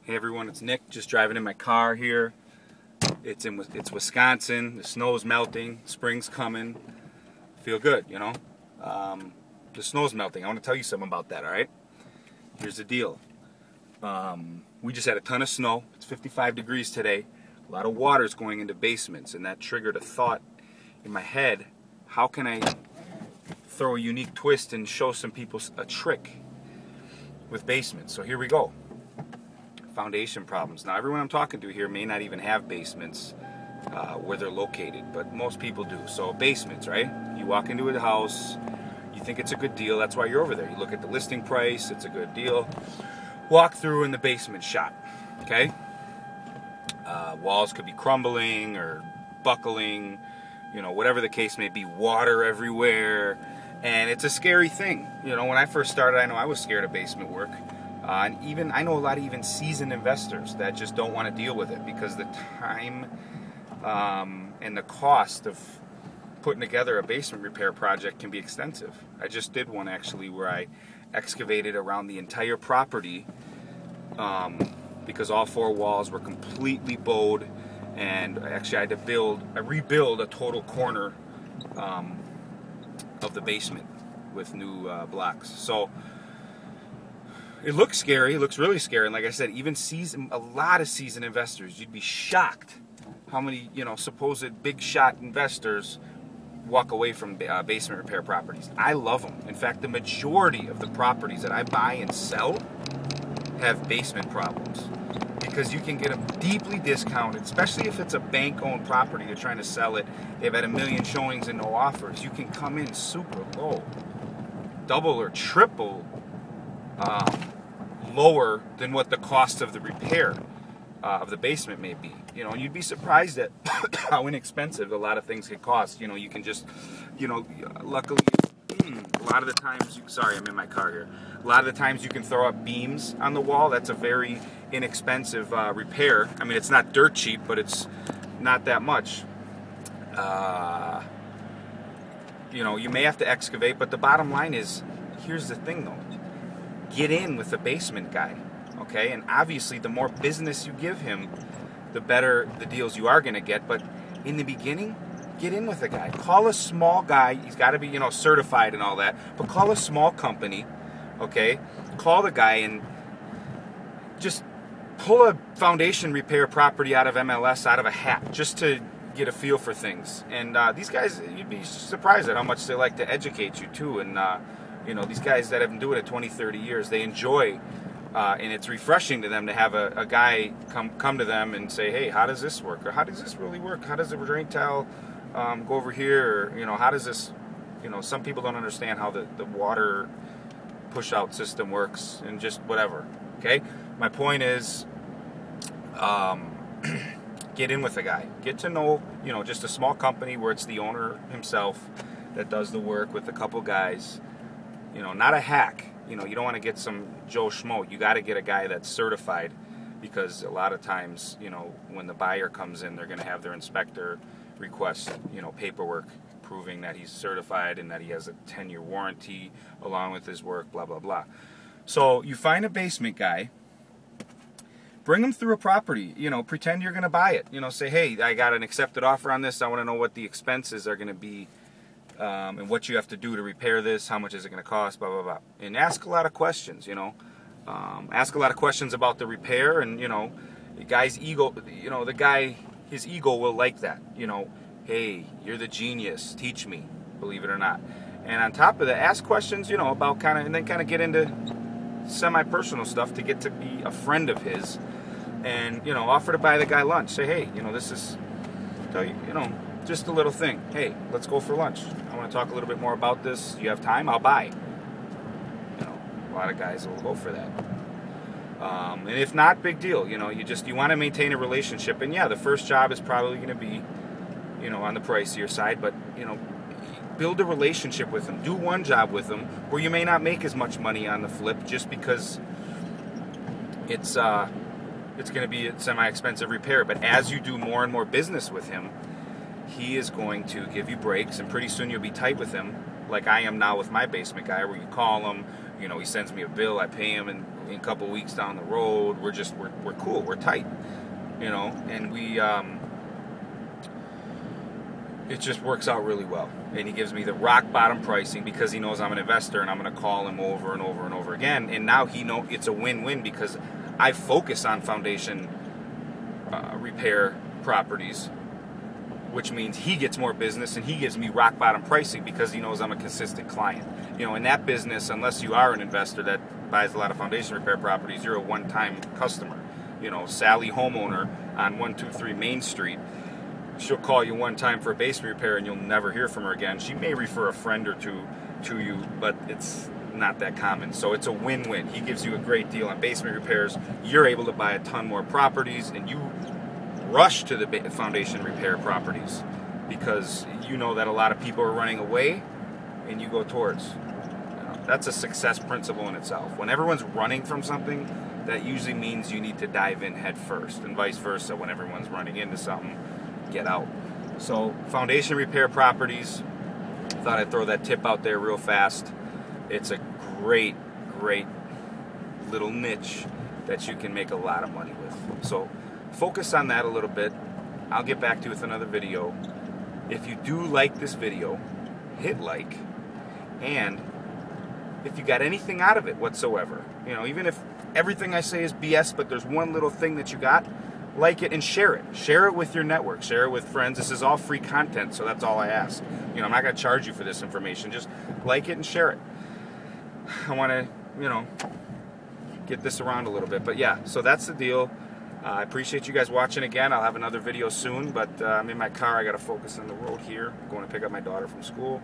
Hey everyone, it's Nick. Just driving in my car here. It's Wisconsin. The snow's melting. Spring's coming. Feel good, you know. The snow's melting. I want to tell you something about that. All right. Here's the deal. We just had a ton of snow. It's 55 degrees today. A lot of water's going into basements, and that triggered a thought in my head. How can I throw a unique twist and show some people a trick with basements? So here we go. Foundation problems. Now everyone I'm talking to here may not even have basements where they're located, but most people do. So basements, right? You walk into a house, you think it's a good deal, that's why you're over there. You look at the listing price, it's a good deal. Walk through in the basement shop, okay? Walls could be crumbling or buckling, you know, whatever the case may be, water everywhere, and it's a scary thing. You know, when I first started, I know I was scared of basement work. And even I know a lot of even seasoned investors that just don't want to deal with it because the time and the cost of putting together a basement repair project can be extensive. I just did one actually where I excavated around the entire property because all four walls were completely bowed, and actually I had to rebuild a total corner of the basement with new blocks. So it looks scary. It looks really scary. And like I said, even a lot of seasoned investors, you'd be shocked how many, you know, supposed big shot investors walk away from basement repair properties. I love them. In fact, the majority of the properties that I buy and sell have basement problems because you can get them deeply discounted, especially if it's a bank-owned property. They're trying to sell it. They've had 1 million showings and no offers. You can come in super low, double or triple lower than what the cost of the repair of the basement may be. You know, and you'd be surprised at how inexpensive a lot of things can cost. You know, you can just, you know, luckily, a lot of the times, sorry, I'm in my car here. A lot of the times you can throw up beams on the wall. That's a very inexpensive repair. I mean, it's not dirt cheap, but it's not that much. You know, you may have to excavate, but the bottom line is, here's the thing though. Get in with the basement guy, okay? And obviously, the more business you give him, the better the deals you are going to get. But in the beginning, get in with the guy. Call a small guy. He's got to be, you know, certified and all that. But call a small company, okay? Call the guy and just pull a foundation repair property out of MLS, out of a hat, just to get a feel for things. And these guys, you'd be surprised at how much they like to educate you, too. And you know, these guys that have been doing it 20, 30 years, they enjoy, and it's refreshing to them to have a guy come to them and say, hey, how does this work? Or how does this really work? How does the drain tile go over here? Or, you know, how does this, you know, some people don't understand how the water push-out system works and just whatever, okay? My point is, get in with the guy. Get to know, you know, just a small company where it's the owner himself that does the work with a couple guys. You know, not a hack. You know, you don't want to get some Joe Schmo. You got to get a guy that's certified, because a lot of times, you know, when the buyer comes in, they're going to have their inspector request, you know, paperwork proving that he's certified and that he has a 10-year warranty along with his work, blah, blah, blah. So you find a basement guy, bring him through a property, you know, pretend you're going to buy it. You know, say, hey, I got an accepted offer on this. I want to know what the expenses are going to be. And what you have to do to repair this, how much is it going to cost, blah, blah, blah. And ask a lot of questions, you know. Ask a lot of questions about the repair, and, you know, the guy's ego, you know, his ego will like that. You know, hey, you're the genius, teach me, believe it or not. And on top of that, ask questions, you know, about and then get into semi-personal stuff to get to be a friend of his. And, you know, offer to buy the guy lunch. Say, hey, you know, this is, you know, just a little thing. Hey, let's go for lunch. I want to talk a little bit more about this. You have time? I'll buy. You know, a lot of guys will go for that. And if not, big deal. You know, you want to maintain a relationship. And yeah, the first job is probably going to be, you know, on the pricier side. But, you know, build a relationship with them. Do one job with them where you may not make as much money on the flip, just because it's going to be a semi-expensive repair. But as you do more and more business with him, he is going to give you breaks, and pretty soon you'll be tight with him, like I am now with my basement guy, where you call him, you know, he sends me a bill, I pay him, and a couple weeks down the road, we're cool, we're tight, you know, and it just works out really well. And he gives me the rock bottom pricing because he knows I'm an investor, and I'm going to call him over and over and over again. And now he knows it's a win-win because I focus on foundation repair properties, which means he gets more business and he gives me rock bottom pricing because he knows I'm a consistent client. You know, in that business, unless you are an investor that buys a lot of foundation repair properties, you're a one-time customer. You know, Sally homeowner on 123 Main Street, she'll call you one time for a basement repair and you'll never hear from her again. She may refer a friend or two to you, but it's not that common. So it's a win-win. He gives you a great deal on basement repairs. You're able to buy a ton more properties, and you rush to the foundation repair properties because you know that a lot of people are running away and you go towards. That's a success principle in itself. When everyone's running from something, that usually means you need to dive in head first, and vice versa. When everyone's running into something, get out. So foundation repair properties, thought I'd throw that tip out there real fast. It's a great little niche that you can make a lot of money with. So focus on that a little bit. I'll get back to you with another video. If you do like this video, hit like, and if you got anything out of it whatsoever, you know, even if everything I say is BS, but there's one little thing that you got, like it and share it. Share it with your network. Share it with friends. This is all free content, so that's all I ask. You know, I'm not going to charge you for this information. Just like it and share it. I want to, you know, get this around a little bit. But yeah, so that's the deal. I appreciate you guys watching again. I'll have another video soon, but I'm in my car. I got to focus on the road here. I'm going to pick up my daughter from school.